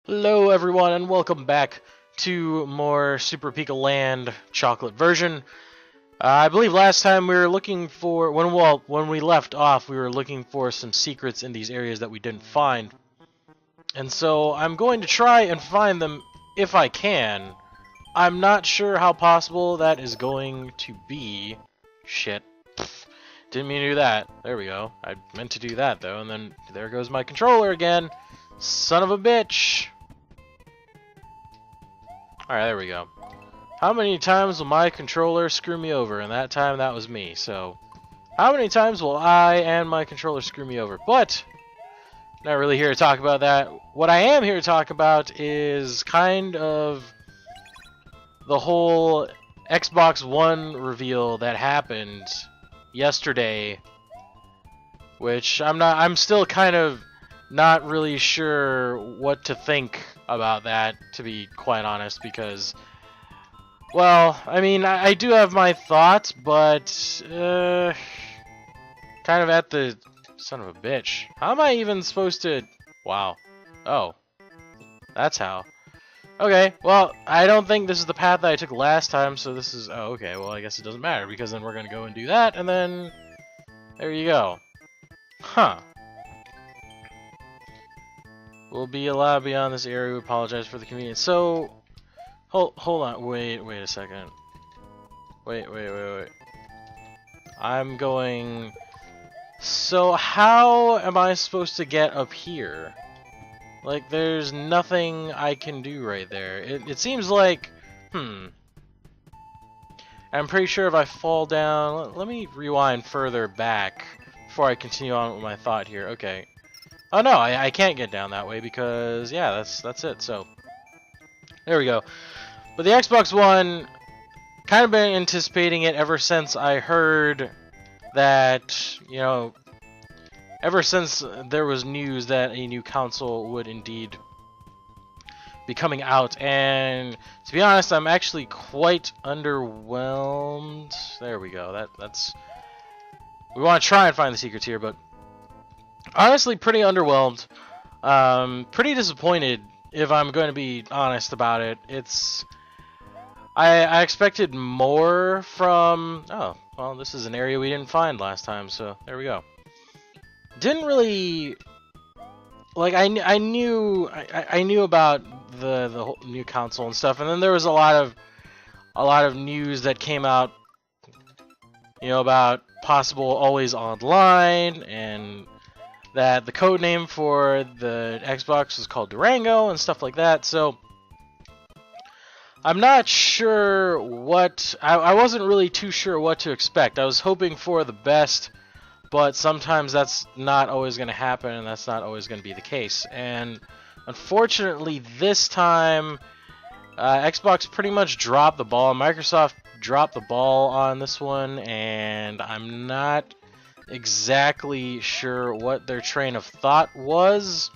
Hello everyone and welcome back to more Super Pika Land chocolate version. I believe last time we were looking for, when we left off, we were looking for some secrets in these areas that we didn't find. And so I'm going to try and find them if I can. I'm not sure how possible that is going to be. Shit. Didn't mean to do that. There we go. I meant to do that though, and then there goes my controller again. Son of a bitch. Alright, there we go. How many times will my controller screw me over? And that time, that was me. So, how many times will I and my controller screw me over? But, not really here to talk about that. What I am here to talk about is kind of the whole Xbox One reveal that happened yesterday. Which, I'm still kind of not really sure what to think about that, to be quite honest, because, well, I mean, I do have my thoughts, but, kind of at the, son of a bitch. How am I even supposed to, wow, oh, that's how. Okay, well, I don't think this is the path that I took last time, so this is, oh, okay, well, I guess it doesn't matter, because then we're gonna go and do that, and then, there you go. Huh. Will be allowed beyond this area. We apologize for the convenience. So, hold on. Wait a second. Wait. I'm going. So how am I supposed to get up here? Like, there's nothing I can do right there. It seems like, I'm pretty sure if I fall down, let me rewind further back before I continue on with my thought here. Okay. Oh no, I can't get down that way because, yeah, that's it. So, there we go. But the Xbox One, kind of been anticipating it ever since I heard that, you know, ever since there was news that a new console would indeed be coming out. And to be honest, I'm actually quite underwhelmed. There we go. That's. We want to try and find the secrets here, but. Honestly, pretty underwhelmed. Pretty disappointed, if I'm going to be honest about it. I expected more from... Oh, well, this is an area we didn't find last time, so there we go. Didn't really... Like, I knew about the whole new console and stuff, and then there was a lot of news that came out, you know, about possible always online, and that the code name for the Xbox was called Durango and stuff like that. So I'm not sure what I wasn't really too sure what to expect. I was hoping for the best, but sometimes that's not always going to happen, and that's not always going to be the case. And unfortunately, this time Xbox pretty much dropped the ball. Microsoft dropped the ball on this one, and I'm not exactly sure what their train of thought was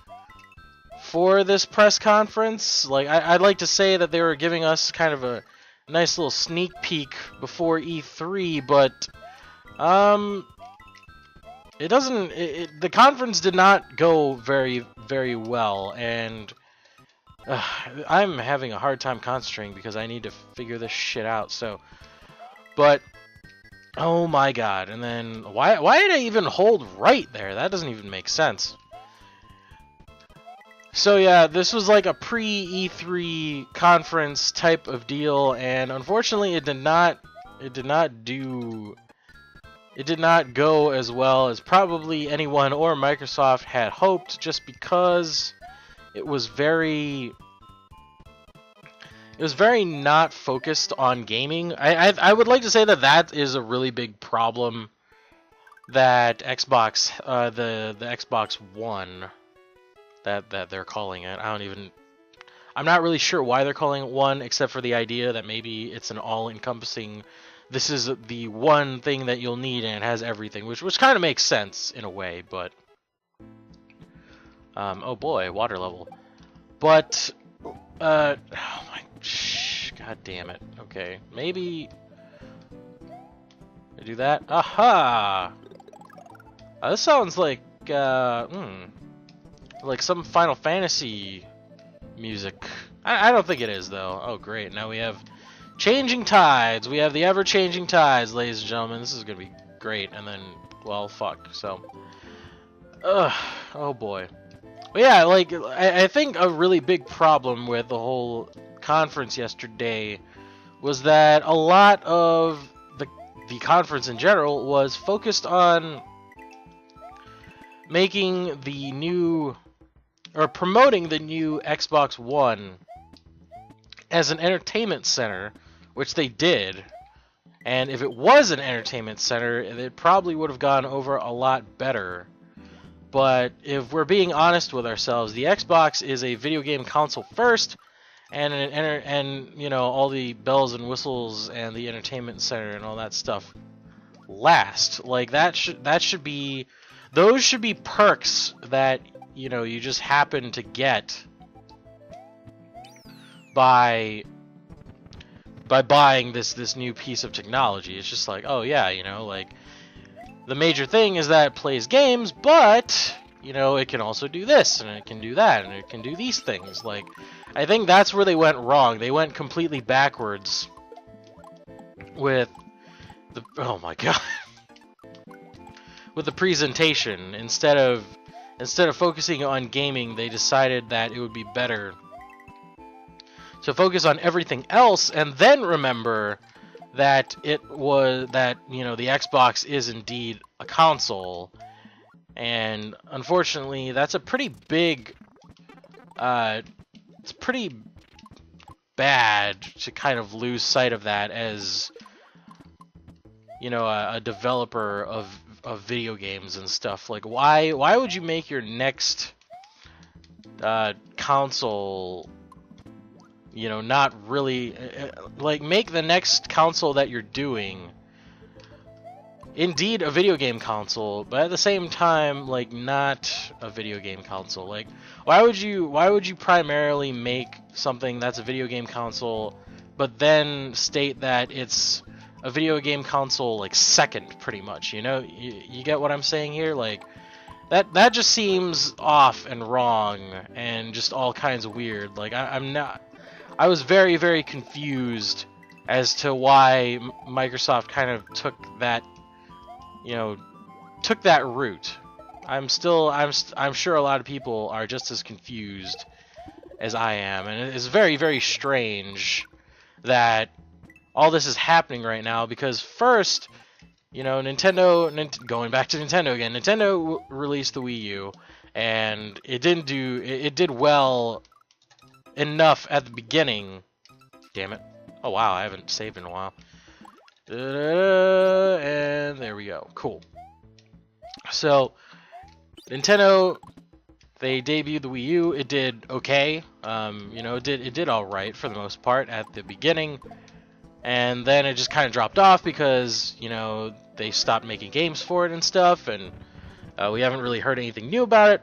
for this press conference. Like, I'd like to say that they were giving us kind of a nice little sneak peek before E3, but it doesn't. The conference did not go very well, and I'm having a hard time concentrating because I need to figure this shit out. So, but. Oh my god, and then why did I even hold right there? That doesn't even make sense. So yeah, this was like a pre-E3 conference type of deal, and unfortunately it did not go as well as probably anyone or Microsoft had hoped, just because it was very not focused on gaming. I would like to say that is a really big problem that Xbox, the Xbox One, that they're calling it. I'm not really sure why they're calling it One, except for the idea that maybe it's an all-encompassing. This is the one thing that you'll need, and it has everything, which kind of makes sense in a way. But oh boy, water level. But oh my. God damn it. Okay, maybe I do that. Aha! This sounds like some Final Fantasy music. I don't think it is, though. Oh, great. Now we have changing tides. We have the ever-changing tides, ladies and gentlemen. This is going to be great. And then, well, fuck. So, oh boy. But yeah, like, I think a really big problem with the whole conference yesterday was that a lot of the conference in general was focused on making the new, or promoting the new Xbox One as an entertainment center, which they did. And if it was an entertainment center, it probably would have gone over a lot better. But if we're being honest with ourselves, the Xbox is a video game console first, and you know, all the bells and whistles and the entertainment center and all that stuff last. Like that should be, those should be perks that, you know, you just happen to get by buying this new piece of technology. It's just like, oh yeah, you know, like the major thing is that it plays games, but you know, it can also do this and it can do that and it can do these things. Like, I think that's where they went wrong. They went completely backwards with the, oh my god, with the presentation. Instead of focusing on gaming, they decided that it would be better to focus on everything else, and then remember that it was that, you know, the Xbox is indeed a console. And unfortunately, that's a pretty big, it's pretty bad to kind of lose sight of that as, you know, a developer of video games and stuff. Like, why would you make your next console, you know, not really, like, make the next console that you're doing indeed a video game console, but at the same time, like, not a video game console. Like, why would you primarily make something that's a video game console, but then state that it's a video game console, like, second, pretty much, you know? You get what I'm saying here? Like, that just seems off and wrong and just all kinds of weird. Like, I was very, very confused as to why Microsoft kind of took that, you know, took that route. I'm sure a lot of people are just as confused as I am, and it is very, very strange that all this is happening right now, because first, you know, going back to Nintendo again, Nintendo released the Wii U, and it did well enough at the beginning. Damn it. Oh wow, I haven't saved in a while. And there we go. Cool. So, Nintendo, they debuted the Wii U. It did okay. You know, it did all right for the most part at the beginning, and then it just kind of dropped off because, you know, they stopped making games for it and stuff, and we haven't really heard anything new about it.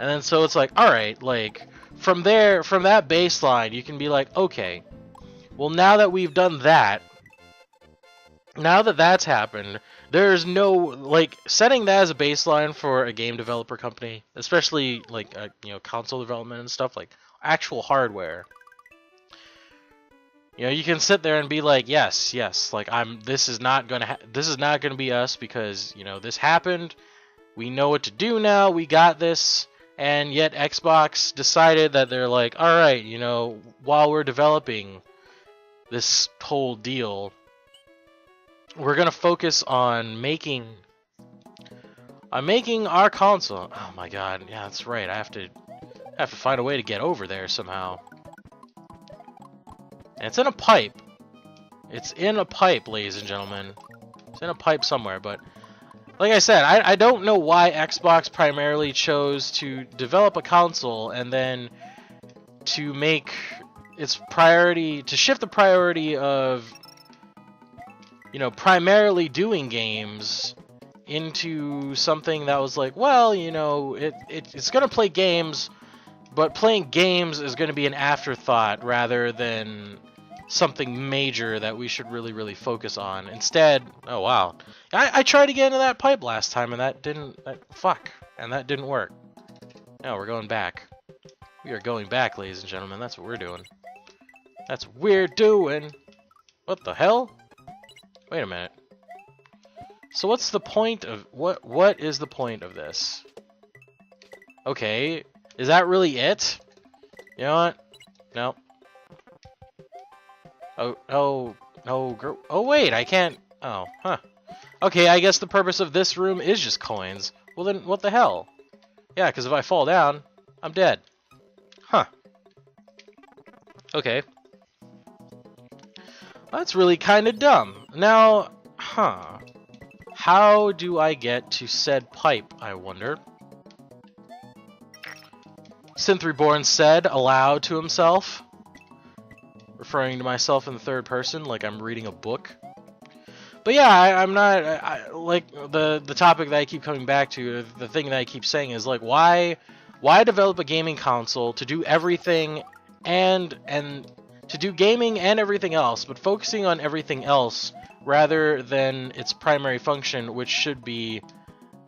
And then so it's like, all right, like from that baseline, you can be like, okay, well, now that we've done that. Now that that's happened, there's no, like, setting that as a baseline for a game developer company, especially, like, you know, console development and stuff, like, actual hardware. You know, you can sit there and be like, yes, like, this is not gonna be us because, you know, this happened, we know what to do now, we got this, and yet Xbox decided that they're like, alright, you know, while we're developing this whole deal, we're gonna focus on making our console. Oh my god, yeah, that's right. I have to find a way to get over there somehow. And it's in a pipe. It's in a pipe, ladies and gentlemen. It's in a pipe somewhere, but like I said, I don't know why Xbox primarily chose to develop a console and then to make its priority, to shift the priority of, you know, primarily doing games into something that was like, well, you know, it's going to play games, but playing games is going to be an afterthought rather than something major that we should really, really focus on. Instead, oh wow, I tried to get into that pipe last time and that didn't work. Now we're going back. We are going back, ladies and gentlemen. That's what we're doing. That's what we're doing. What the hell? Wait a minute. So what's the point of... What is the point of this? Okay. Is that really it? You know what? No. Oh, wait, I can't... Oh, huh. Okay, I guess the purpose of this room is just coins. Well then, what the hell? Yeah, because if I fall down, I'm dead. Huh. Okay. That's really kind of dumb. Now, huh. How do I get to said pipe, I wonder? SynthReBorn said aloud to himself, referring to myself in the third person like I'm reading a book. But yeah, I'm not like the topic that I keep coming back to. The thing that I keep saying is like, why develop a gaming console to do everything and to do gaming and everything else, but focusing on everything else rather than its primary function, which should be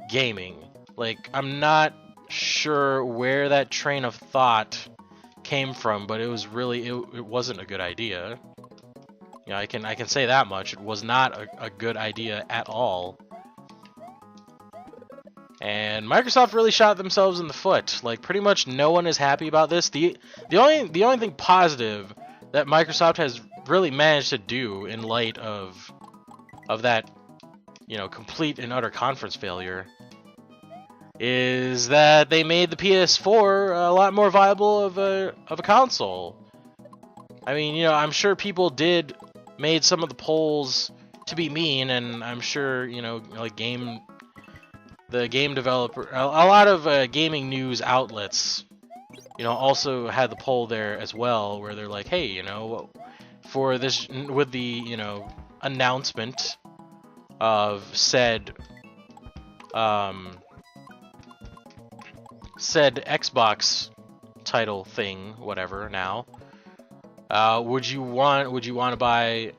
gaming. Like, I'm not sure where that train of thought came from, but it was really it wasn't a good idea. You know, I can say that much. It was not a good idea at all. And Microsoft really shot themselves in the foot. Like, pretty much no one is happy about this. The only thing positive that Microsoft has really managed to do in light of that, you know, complete and utter conference failure is that they made the PS4 a lot more viable of a console. I mean, you know, I'm sure people made some of the polls to be mean, and I'm sure, you know, like the game developer, a lot of gaming news outlets, you know, also had the poll there as well, where they're like, hey, you know, for this, with the, you know, announcement of said Xbox title thing, whatever. Now, would you want to buy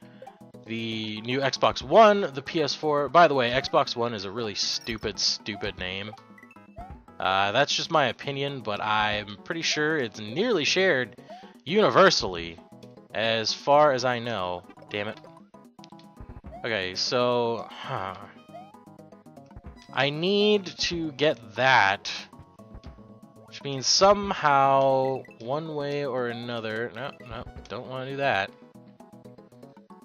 the new Xbox One, the PS4? By the way, Xbox One is a really stupid name. That's just my opinion, but I'm pretty sure it's nearly shared universally, as far as I know. Damn it. Okay, so I need to get that, which means somehow, one way or another. No, don't want to do that.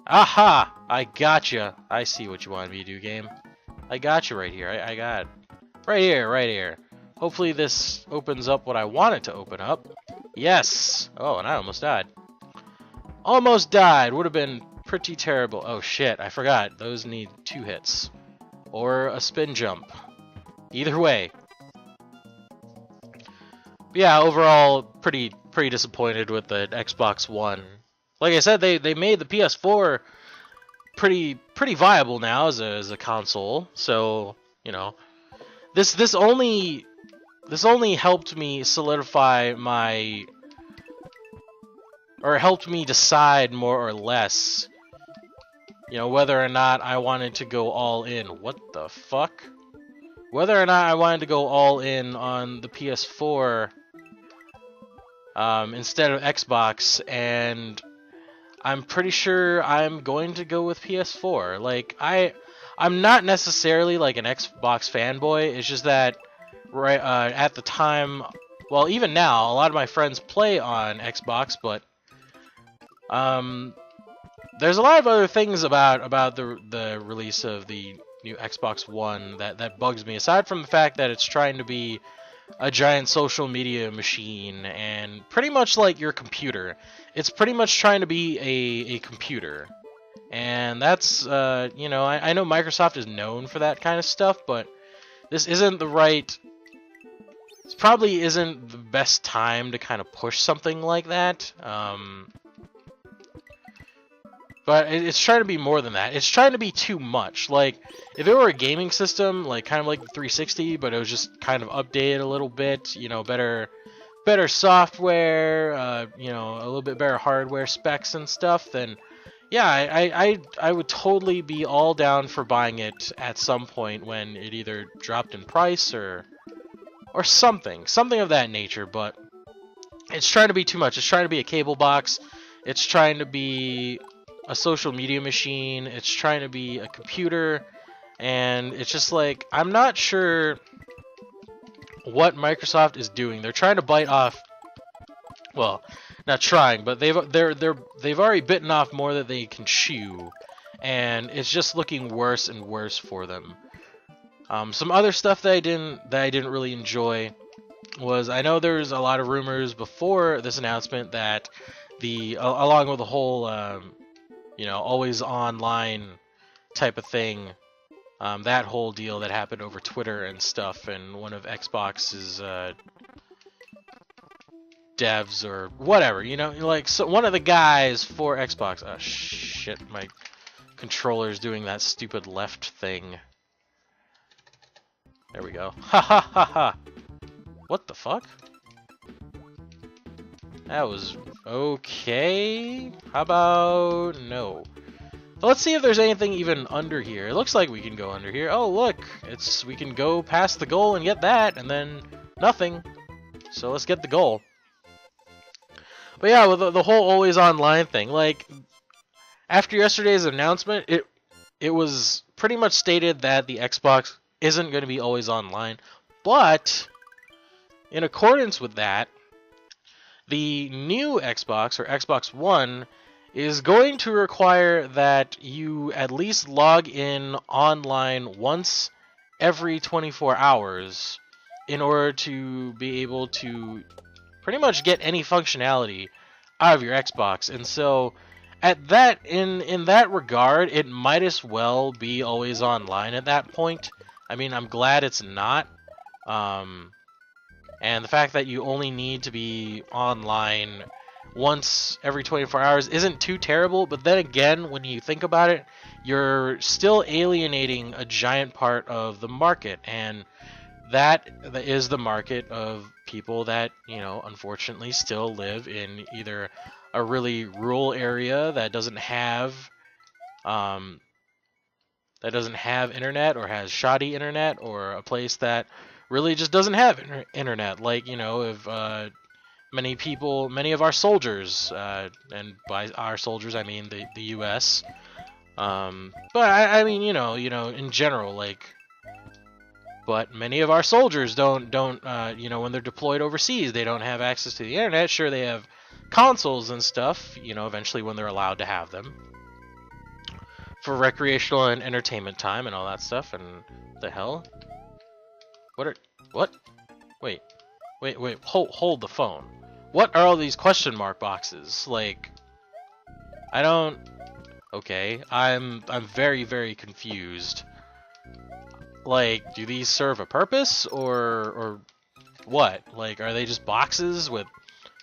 Aha! I gotcha. I see what you wanted me to do, game. I gotcha right here. I got it. Right here. Hopefully this opens up what I want it to open up. Yes! Oh, and I almost died. Almost died. Would have been pretty terrible. Oh shit, I forgot. Those need 2 hits. Or a spin jump. Either way. But yeah, overall, pretty disappointed with the Xbox One. Like I said, they made the PS4 pretty viable now as a console. So, you know, this only helped me solidify my, or helped me decide more or less, you know, whether or not I wanted to go all in. What the fuck? Whether or not I wanted to go all in on the PS4 instead of Xbox, and I'm pretty sure I'm going to go with PS4. Like, I'm not necessarily like an Xbox fanboy. It's just that right at the time, well, even now, a lot of my friends play on Xbox, but there's a lot of other things about the release of the new Xbox One that bugs me, aside from the fact that it's trying to be a giant social media machine, and pretty much like your computer. It's pretty much trying to be a computer. And that's, you know, I know Microsoft is known for that kind of stuff, but this isn't the right... This probably isn't the best time to kind of push something like that. But it's trying to be more than that. It's trying to be too much. Like, if it were a gaming system, like kind of like the 360, but it was just kind of updated a little bit, you know, better software, you know, a little bit better hardware specs and stuff, then yeah, I would totally be all down for buying it at some point when it either dropped in price or something of that nature. But it's trying to be too much. It's trying to be a cable box. It's trying to be a social media machine. It's trying to be a computer. And it's just like, I'm not sure what Microsoft is doing. They're trying to bite off, well, not trying, but they've already bitten off more than they can chew, and it's just looking worse and worse for them. Some other stuff that I didn't really enjoy was, I know there's a lot of rumors before this announcement that along with the whole always online type of thing, that whole deal that happened over Twitter and stuff, and one of Xbox's devs or whatever, like, so one of the guys for Xbox. Oh shit, my controller's doing that stupid left thing. There we go. Ha ha ha ha. What the fuck? That was okay. How about no? So let's see if there's anything even under here. It looks like we can go under here. Oh look, we can go past the goal and get that, and then nothing. So let's get the goal. But yeah, with the whole always online thing, like, after yesterday's announcement, it was pretty much stated that the Xbox isn't going to be always online, but in accordance with that, the new Xbox, or Xbox One, is going to require that you at least log in online once every 24 hours in order to be able to pretty much get any functionality out of your Xbox. And so at that, in that regard, it might as well be always online at that point. I mean, I'm glad it's not. And the fact that you only need to be online once every 24 hours isn't too terrible, but then again, when you think about it, you're still alienating a giant part of the market, and that is the market of people that, unfortunately still live in either a really rural area that doesn't have internet, or has shoddy internet, or a place that really just doesn't have internet. Like, if many of our soldiers, and by our soldiers I mean the U.S. But I mean, in general, like. But many of our soldiers don't when they're deployed overseas, they don't have access to the internet. Sure, they have consoles and stuff, eventually when they're allowed to have them for recreational and entertainment time and all that stuff. And the hell? What? Wait, hold the phone. What are all these question mark boxes? Like, I don't. Okay, I'm very, very confused. Like, do these serve a purpose, or what? Like, are they just boxes with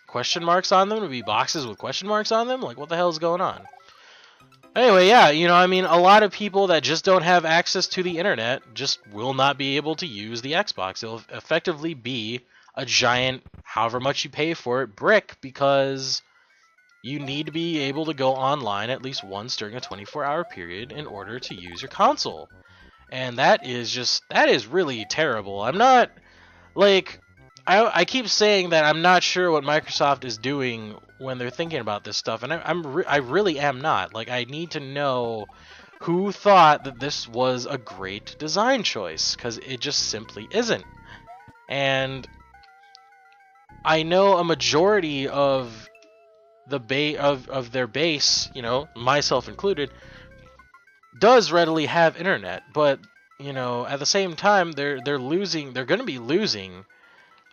question marks on them to be boxes with question marks on them? Like, what the hell is going on? Anyway, yeah, I mean, a lot of people that just don't have access to the internet just will not be able to use the Xbox. It'll effectively be a giant, however much you pay for it, brick, because you need to be able to go online at least once during a 24-hour period in order to use your console. And that is really terrible. I'm not, like, I keep saying that I'm not sure what Microsoft is doing when they're thinking about this stuff, and I really am not. Like, I need to know who thought that this was a great design choice, because it just simply isn't. And I know a majority of of their base, myself included, does readily have internet, but at the same time, they're going to be losing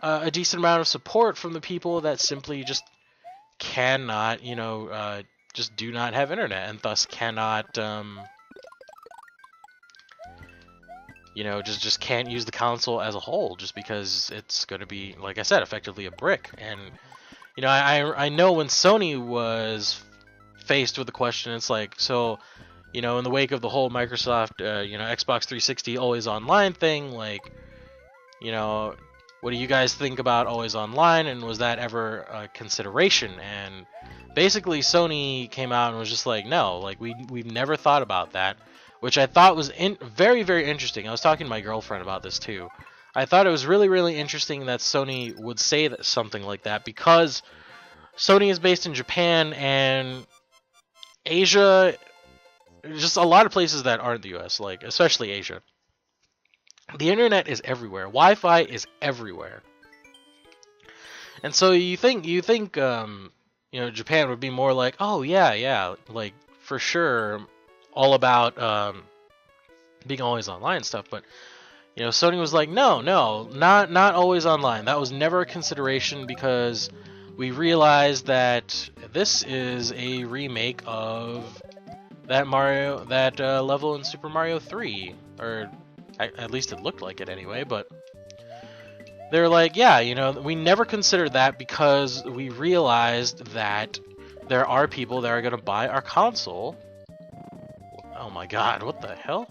a decent amount of support from the people that simply just cannot, just do not have internet, and thus cannot, just can't use the console as a whole, just because it's going to be, like I said, effectively a brick. And I know when Sony was faced with the question, it's like, so, in the wake of the whole Microsoft, Xbox 360 always online thing, like, what do you guys think about always online, and was that ever a consideration? And basically Sony came out and was just like, no, like, we've never thought about that, which I thought was very, very interesting. I was talking to my girlfriend about this too. I thought it was really, really interesting that Sony would say something like that, because Sony is based in Japan and Asia, just a lot of places that aren't the US, like especially Asia. The internet is everywhere. Wi-Fi is everywhere. And so you think Japan would be more like, oh yeah, like for sure, all about being always online and stuff. But Sony was like, no, not always online. That was never a consideration because we realized that this is a remake of that level in Super Mario 3, or at least it looked like it anyway. But they're like, yeah, we never considered that because we realized that there are people that are going to buy our console. Oh my god, what the hell?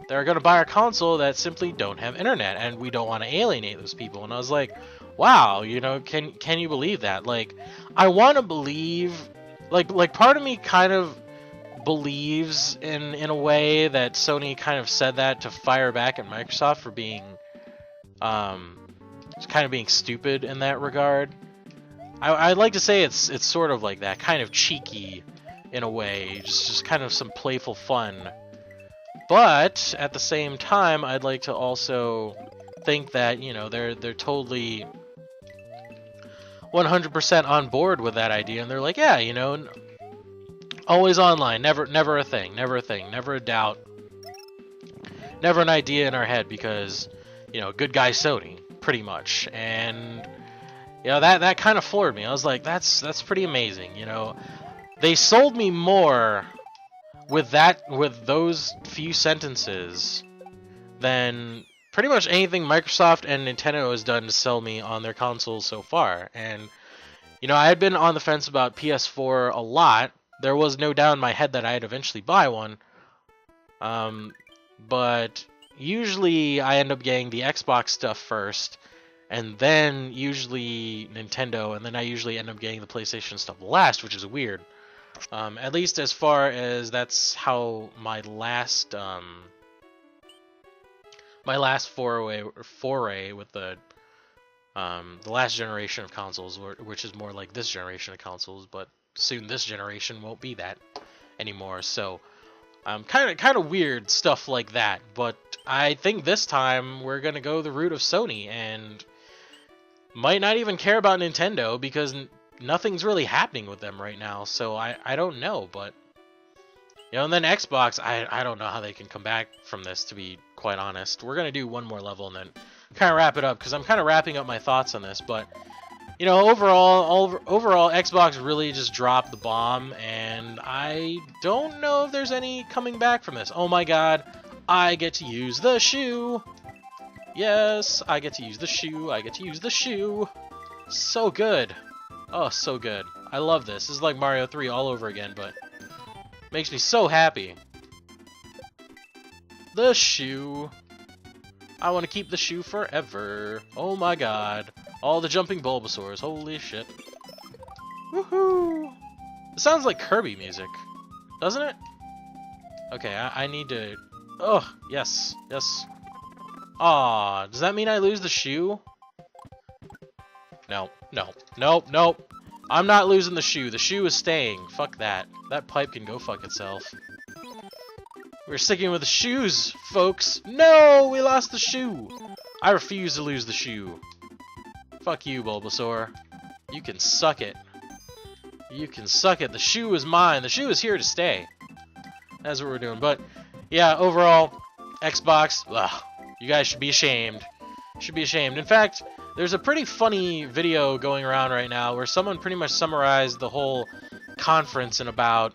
They're going to buy our console that simply don't have internet, and we don't want to alienate those people. And I was like, wow, can you believe that? Like, I want to believe, like part of me kind of believes in a way that Sony kind of said that to fire back at Microsoft for being kind of being stupid in that regard. I'd like to say it's sort of like that, kind of cheeky in a way, just kind of some playful fun. But at the same time, I'd like to also think that they're totally 100% on board with that idea, and they're like, yeah, always online, never a thing, never a doubt, never an idea in our head, because good guy Sony, pretty much. And that kind of floored me. I was like, that's pretty amazing. They sold me more with those few sentences than pretty much anything Microsoft and Nintendo has done to sell me on their consoles so far. And I had been on the fence about PS4 a lot. There was no doubt in my head that I'd eventually buy one. But usually I end up getting the Xbox stuff first, and then usually Nintendo, and then I usually end up getting the PlayStation stuff last, which is weird. At least as far as that's how my last foray with the last generation of consoles, which is more like this generation of consoles, but soon this generation won't be that anymore. So kind of weird stuff like that. But I think this time we're gonna go the route of Sony and might not even care about Nintendo, because nothing's really happening with them right now. So I don't know. But and then Xbox, I don't know how they can come back from this, to be quite honest. We're gonna do one more level and then kind of wrap it up, because I'm kind of wrapping up my thoughts on this. But overall Xbox really just dropped the bomb, and I don't know if there's any coming back from this. Oh my god, I get to use the shoe. Yes, I get to use the shoe. So good. Oh, so good. I love this. This is like Mario 3 all over again, but makes me so happy. The shoe. I want to keep the shoe forever. Oh my god. All the jumping Bulbasaurs. Holy shit. Woohoo! It sounds like Kirby music, doesn't it? Okay, I need to... Oh, yes. Aw, does that mean I lose the shoe? No. I'm not losing the shoe. The shoe is staying. Fuck that. That pipe can go fuck itself. We're sticking with the shoes, folks. No, we lost the shoe. I refuse to lose the shoe. Fuck you, Bulbasaur. You can suck it. The shoe is mine. The shoe is here to stay. That's what we're doing. But yeah, overall, Xbox, ugh, you guys should be ashamed. In fact, there's a pretty funny video going around right now where someone pretty much summarized the whole conference in about,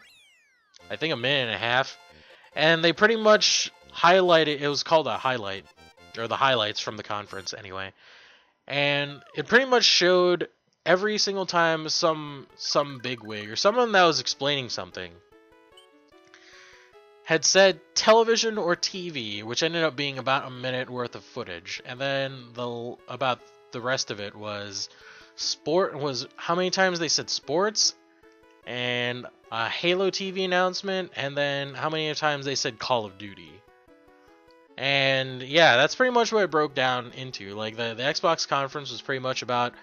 I think, a minute and a half. And they pretty much highlighted, it was called a highlight, or the highlights from the conference anyway. And it pretty much showed every single time some bigwig or someone that was explaining something had said television or TV, which ended up being about a minute worth of footage. And then about the rest of it was how many times they said sports, and a Halo TV announcement, and then how many times they said Call of Duty. And yeah, that's pretty much what it broke down into. Like the Xbox conference was pretty much about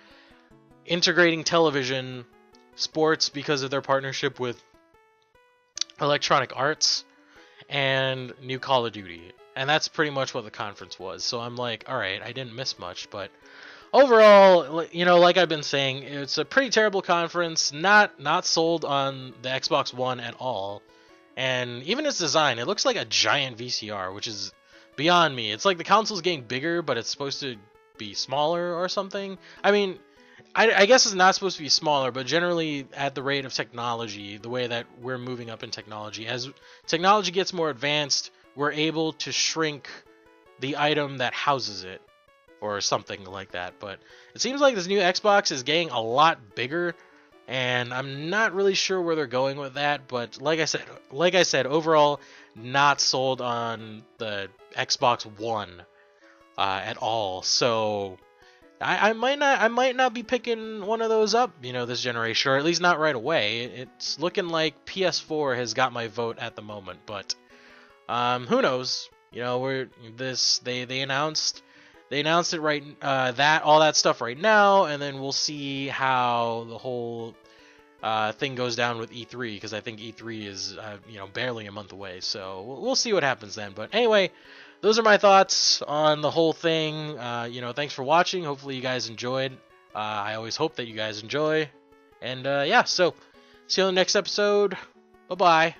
integrating television, sports because of their partnership with Electronic Arts, and new Call of Duty. And that's pretty much what the conference was. So I'm like, all right, I didn't miss much, but overall, you know, like I've been saying, it's a pretty terrible conference. Not sold on the Xbox One at all. And even its design, it looks like a giant VCR, which is beyond me. It's like the console's getting bigger, but it's supposed to be smaller or something. I mean, I guess it's not supposed to be smaller, but generally at the rate of technology, the way that we're moving up in technology, as technology gets more advanced, we're able to shrink the item that houses it, or something like that. But it seems like this new Xbox is getting a lot bigger, and I'm not really sure where they're going with that. But like I said, overall, not sold on the Xbox One at all. So I might not be picking one of those up, you know, this generation, or at least not right away. It's looking like PS4 has got my vote at the moment, but who knows? You know, they announced it right, that all that stuff right now, and then we'll see how the whole thing goes down with E3, because I think E3 is you know, barely a month away, so we'll see what happens then. But anyway, those are my thoughts on the whole thing. You know, thanks for watching. Hopefully you guys enjoyed. I always hope that you guys enjoy. And yeah, so see you on the next episode. Bye-bye.